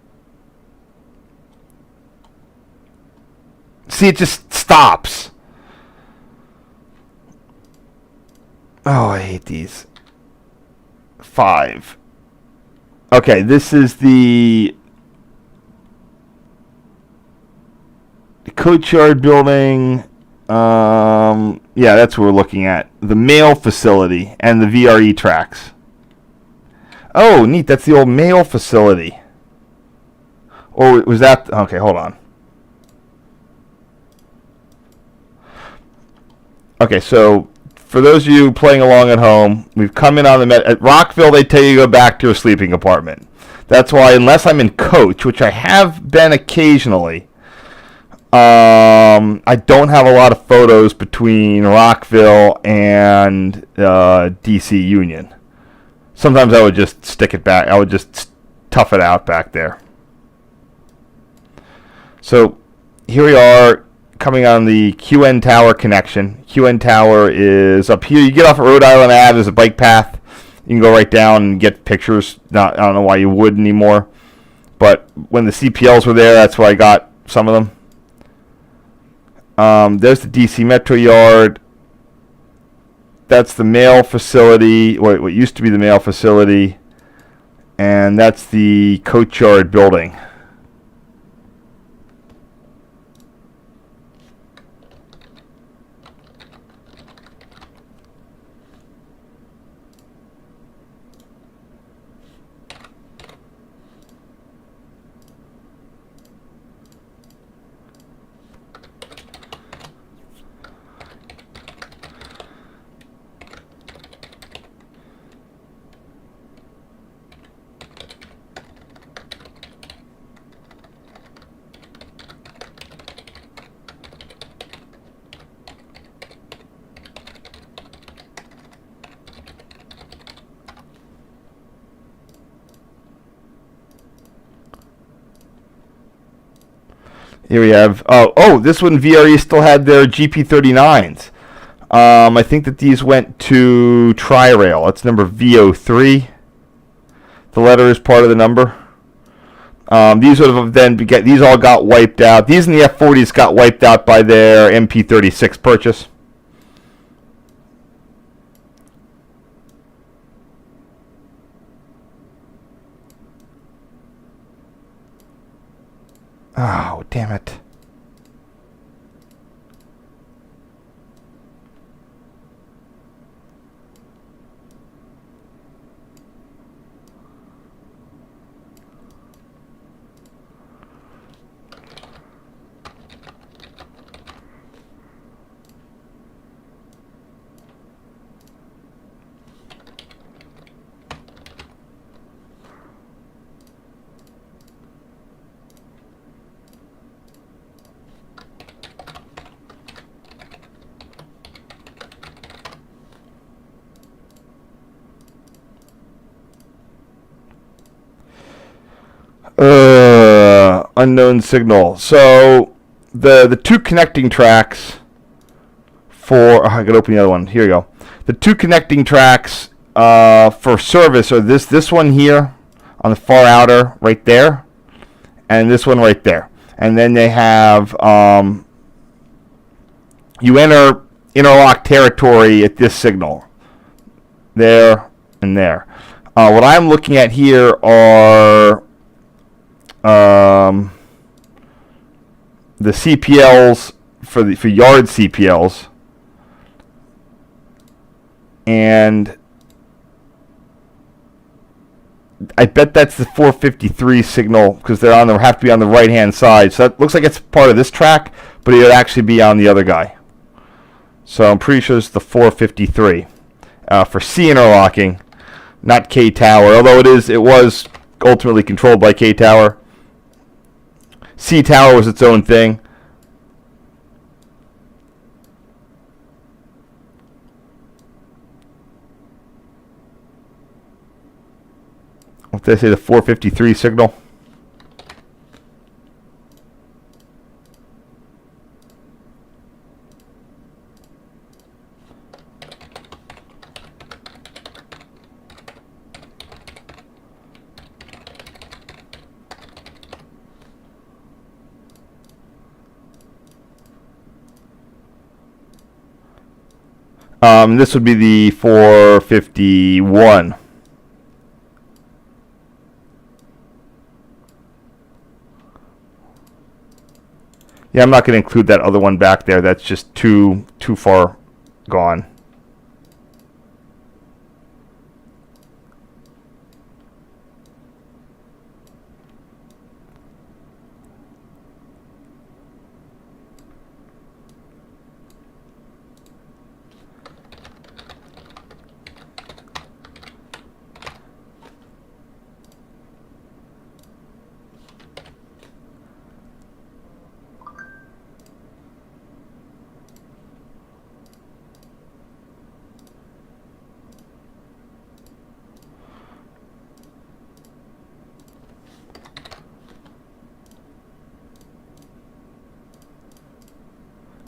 See, it just stops. Oh, I hate these. 5. Okay, this is the coach yard building. Yeah, that's what we're looking at. The mail facility and the VRE tracks. Oh, neat. That's the old mail facility. Or was that... Okay, hold on. Okay, so for those of you playing along at home, we've come in on at Rockville, they tell you to go back to a sleeping apartment. That's why, unless I'm in coach, which I have been occasionally... I don't have a lot of photos between Rockville and DC Union. Sometimes I would just stick it back. I would just tough it out back there. So here we are coming on the QN Tower connection. QN Tower is up here. You get off of Rhode Island Ave. There's a bike path. You can go right down and get pictures. I don't know why you would anymore. But when the CPLs were there, that's where I got some of them. There's the DC Metro Yard. That's the mail facility, what used to be the mail facility. And that's the coach yard building. Here we have, this one VRE still had their GP39s. I think that these went to Tri-Rail. That's number VO3. The letter is part of the number. These would have then, these all got wiped out. These in the F40s got wiped out by their MP36 purchase. Oh, damn it. Unknown signal. So the two connecting tracks for I gotta open the other one. Here you go. The two connecting tracks for service are this one here on the far outer right there, and this one right there. And then they have you enter interlock territory at this signal. There and there. What I'm looking at here are the CPLs for yard CPLs, and I bet that's the 453 signal because they're on the have to be on the right hand side. So that looks like it's part of this track, but it would actually be on the other guy. So I'm pretty sure it's the 453 for C interlocking, not K Tower. Although it was ultimately controlled by K Tower. C Tower was its own thing. What did I say? The 453 signal. This would be the 451. Yeah, I'm not going to include that other one back there. That's just too far gone.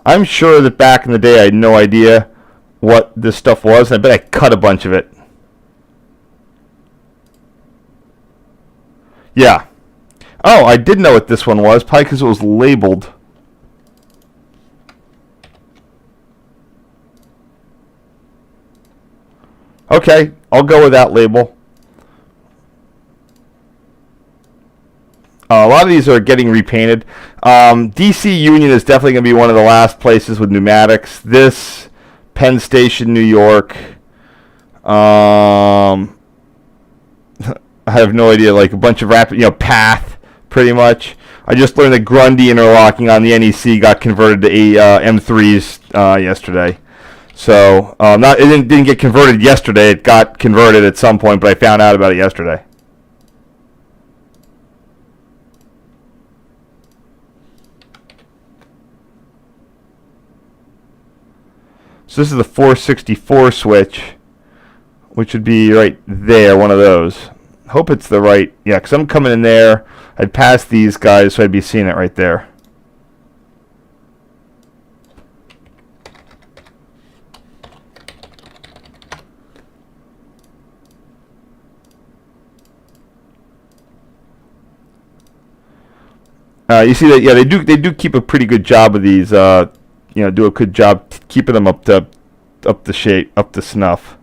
I'm sure that back in the day I had no idea what this stuff was. I bet I cut a bunch of it. Yeah. Oh, I did know what this one was, probably because it was labeled. Okay, I'll go with that label. A lot of these are getting repainted. DC Union is definitely going to be one of the last places with pneumatics. This, Penn Station, New York. I have no idea. Like a bunch of rapid, Path, pretty much. I just learned that Grundy interlocking on the NEC got converted to M3s yesterday. So it didn't get converted yesterday. It got converted at some point, but I found out about it yesterday. So this is the 464 switch, which would be right there, one of those. Hope it's the right, yeah, because I'm coming in there. I'd pass these guys, so I'd be seeing it right there. You see that? Yeah, they do keep a pretty good job of these. Do a good job keeping them up to shape, up to snuff.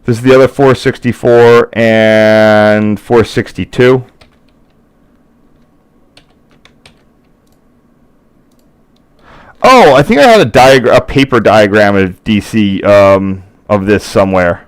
This is the other 464 and 462. Oh, I think I had a paper diagram of DC of this somewhere.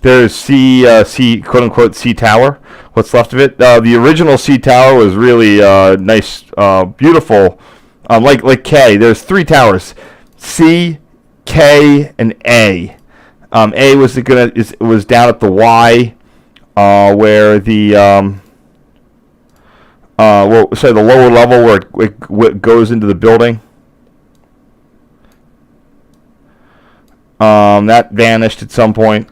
There's C, quote unquote, C Tower. What's left of it? The original C Tower was really nice, beautiful. Like K. There's three towers: C, K, and A. A was was down at the Y, where the the lower level where it goes into the building. That vanished at some point.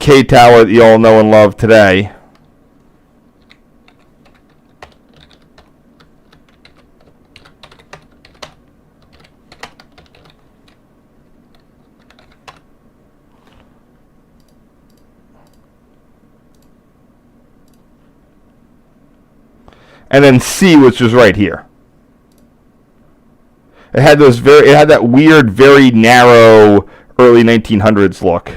K Tower that you all know and love today. And then C, which was right here. It had that weird, very narrow early 1900s look.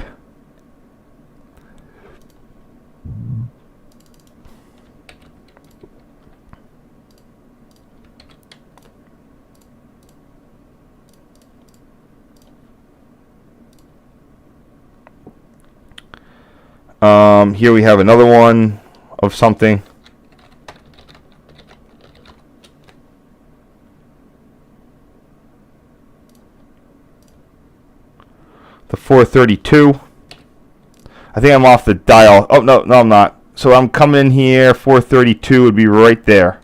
Here we have another one of something. The 432. I think I'm off the dial. Oh, no, I'm not. So I'm coming here. 432 would be right there.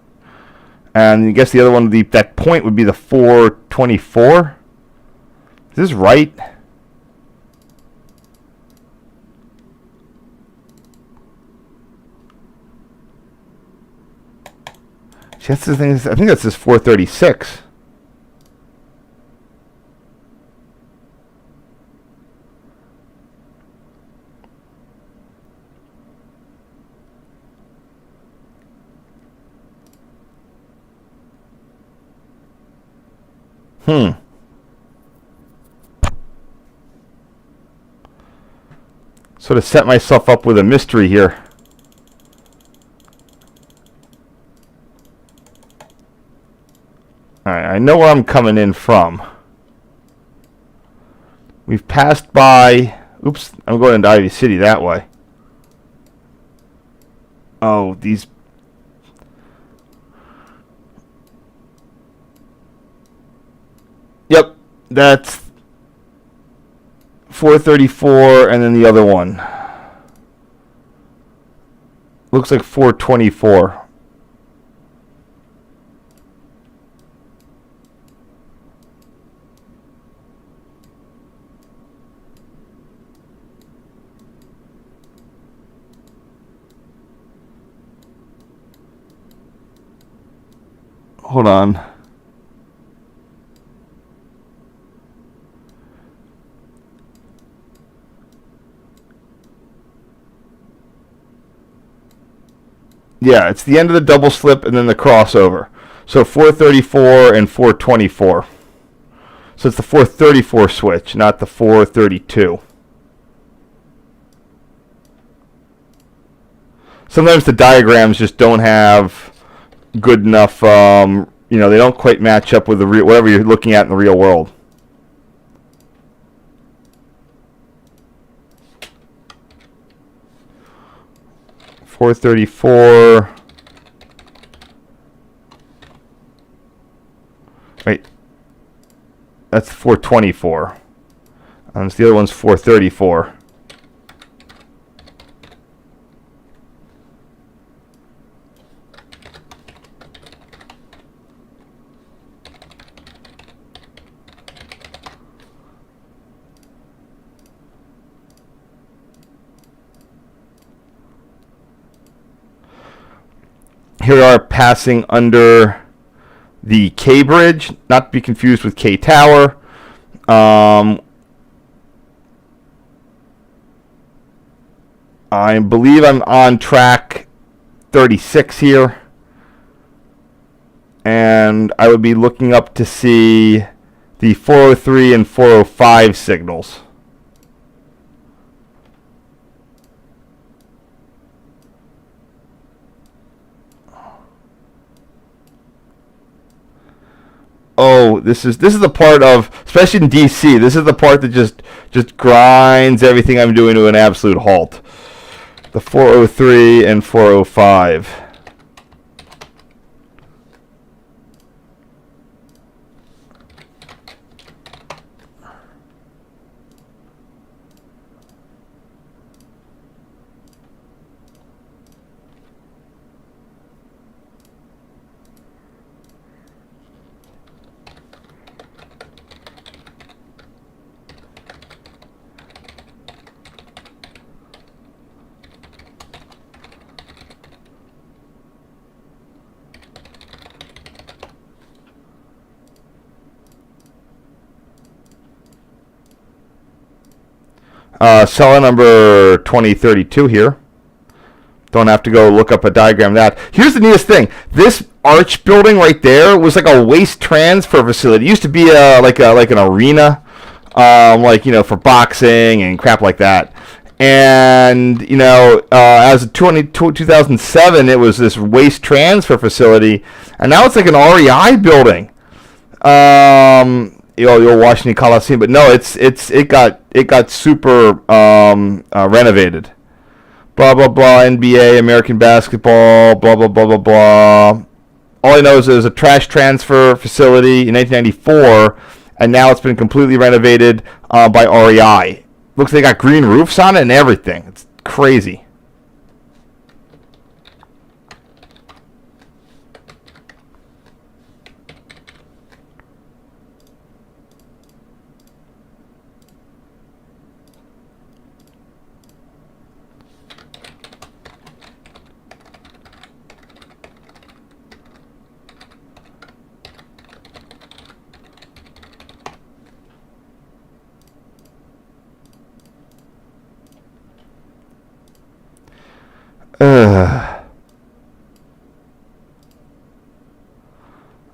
And I guess the other one, that point would be the 424. Is this right? That's the thing. I think that's this 436. Sort of set myself up with a mystery here. Alright, I know where I'm coming in from. We've passed by... Oops, I'm going into Ivy City that way. Oh, these... Yep, that's 434 and then the other one. Looks like 424. Hold on. Yeah, it's the end of the double slip and then the crossover. So 434 and 424. So it's the 434 switch, not the 432. Sometimes the diagrams just don't have good enough, they don't quite match up with the whatever you're looking at in the real world. $434. Wait, that's 424. And the other one's 434. Here we are passing under the K Bridge, not to be confused with K Tower. I believe I'm on track 36 here. And I would be looking up to see the 403 and 405 signals. oh, this is the part of, especially in DC, this is the part that just grinds everything I'm doing to an absolute halt. The 403 and 405. Seller number 2032 here. Don't have to go look up a diagram of that. Here's the neatest thing. This arch building right there was like a waste transfer facility. It used to be like an arena, for boxing and crap like that. And, as of 2007, it was this waste transfer facility. And now it's like an REI building. The old Washington Coliseum, but no, it got super renovated. Blah blah blah. NBA, American basketball. Blah blah blah blah blah. All I know is it was a trash transfer facility in 1994, and now it's been completely renovated by REI. Looks like they got green roofs on it and everything. It's crazy.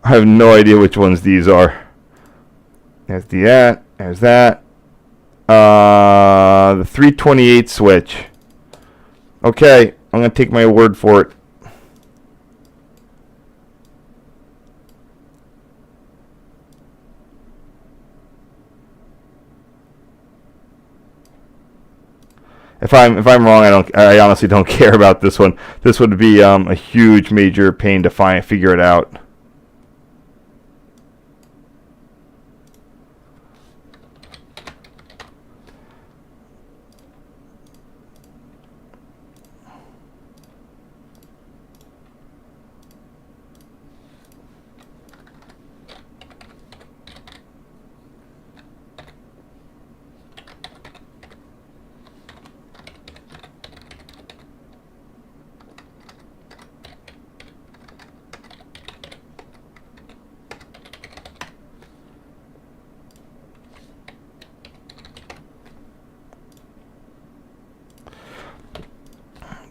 I have no idea which ones these are. There's there's that. The 328 switch. Okay, I'm going to take my word for it. If I'm wrong, I honestly don't care about this one. This would be a huge major pain to figure it out.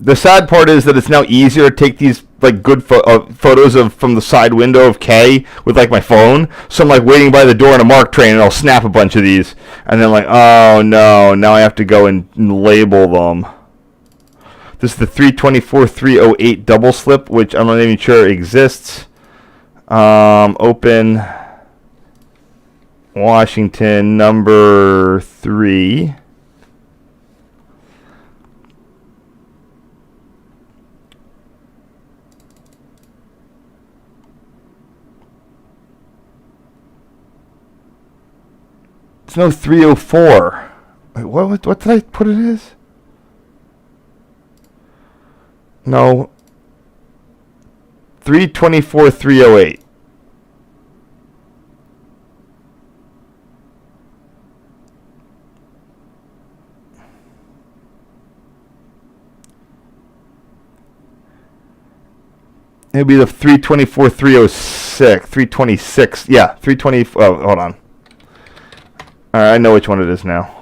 The sad part is that it's now easier to take these like good photos from the side window of K with like my phone. So I'm like waiting by the door in a MARC train, and I'll snap a bunch of these, and then like, oh no, now I have to go and label them. This is the 324-308 double slip, which I'm not even sure exists. Open Washington number 3. It's no 304. Wait, what did I put it as? No. 324-308. It'll be the 324-306. 326. Yeah, 320. Oh, hold on. All right, I know which one it is now.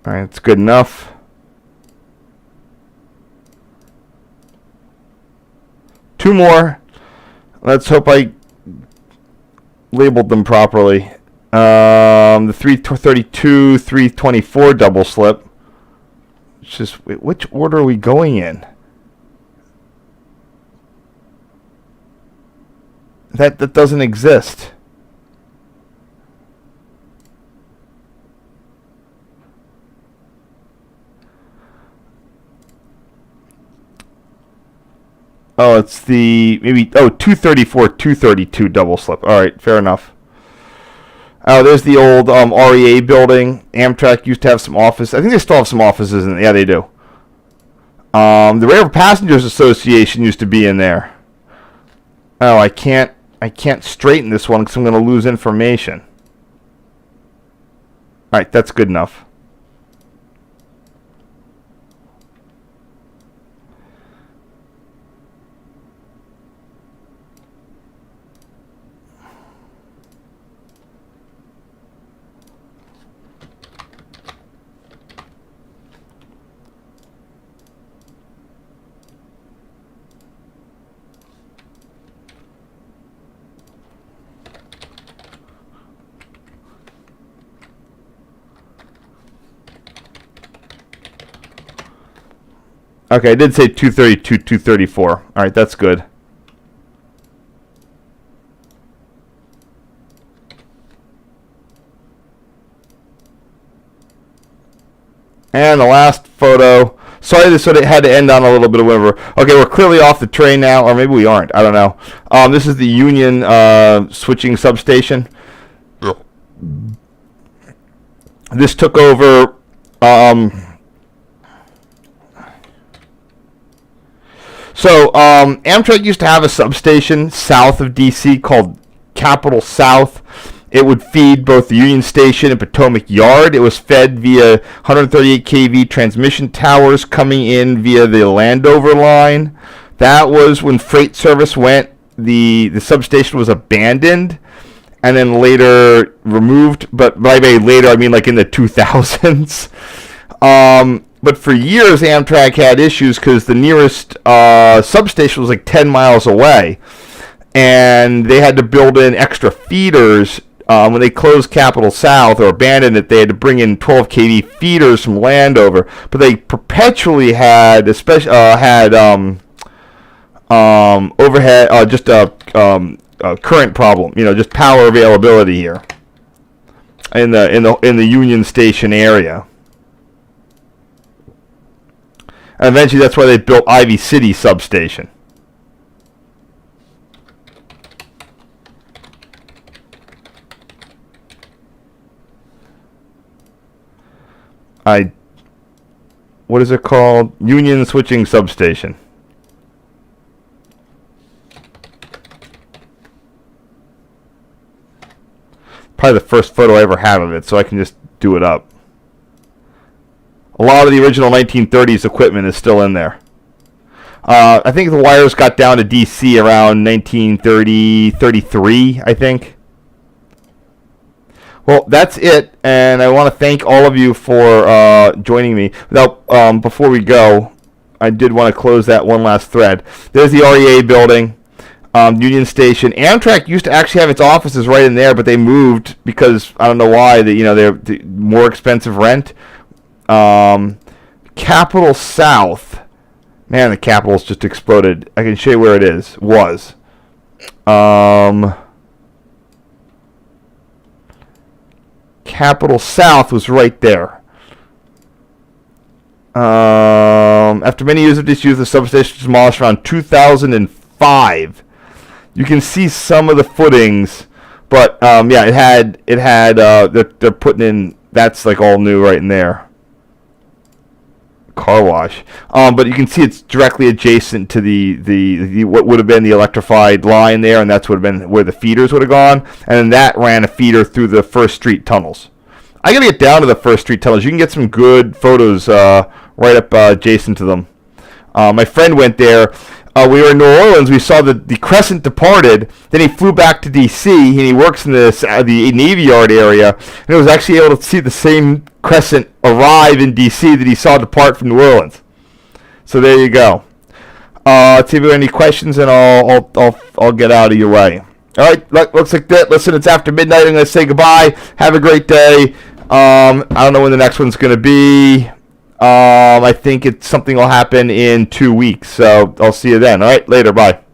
All right, that's good enough. Two more. Let's hope I labeled them properly. The 332, 324 double slip. It's just, which order are we going in? That doesn't exist. Oh, it's the, maybe, 234, 232 double slip. All right, fair enough. Oh, there's the old REA building. Amtrak used to have some office. I think they still have some offices in it. Yeah, they do. The Railroad Passengers Association used to be in there. Oh, I can't straighten this one because I'm going to lose information. All right, that's good enough. Okay, I did say 232, 234. All right, that's good. And the last photo. Sorry, this sort of had to end on a little bit of whatever. Okay, we're clearly off the train now, or maybe we aren't. I don't know. This is the Union switching substation. This took over. So, Amtrak used to have a substation south of D.C. called Capital South. It would feed both the Union Station and Potomac Yard. It was fed via 138 kV transmission towers coming in via the Landover line. That was when freight service went. The substation was abandoned and then later removed. But by later, I mean like in the 2000s. But for years, Amtrak had issues because the nearest substation was like 10 miles away. And they had to build in extra feeders. When they closed Capital South or abandoned it, they had to bring in 12 kV feeders from Landover. But they perpetually had, overhead, just a current problem. Just power availability here in the Union Station area. And eventually, that's why they built Ivy City Substation. What is it called? Union Switching Substation. Probably the first photo I ever have of it, so I can just do it up. A lot of the original 1930s equipment is still in there. I think the wires got down to DC around 1930, 33, I think. Well, that's it, and I want to thank all of you for joining me. Now, before we go, I did want to close that one last thread. There's the REA building, Union Station. Amtrak used to actually have its offices right in there, but they moved because I don't know why. They're more expensive rent. Capital South, man, the Capitol's just exploded. I can show you where it is. Capital South was right there. After many years of disuse, the substation was demolished around 2005. You can see some of the footings, but yeah, it had. They're putting in. That's like all new right in there. Car wash, but you can see it's directly adjacent to the what would have been the electrified line there, and that's would have been where the feeders would have gone, and then that ran a feeder through the First Street tunnels. I gotta get down to the First Street tunnels. You can get some good photos right up adjacent to them. My friend went there. we were in New Orleans. We saw the Crescent departed. Then he flew back to D.C. and he works in the Navy Yard area. And he was actually able to see the same Crescent arrive in D.C. that he saw depart from New Orleans. So there you go. Let's see if you have any questions, and I'll get out of your way. All right, looks like that. Listen, it's after midnight. I'm going to say goodbye. Have a great day. I don't know when the next one's going to be. I think something will happen in 2 weeks. So I'll see you then. All right, later. Bye.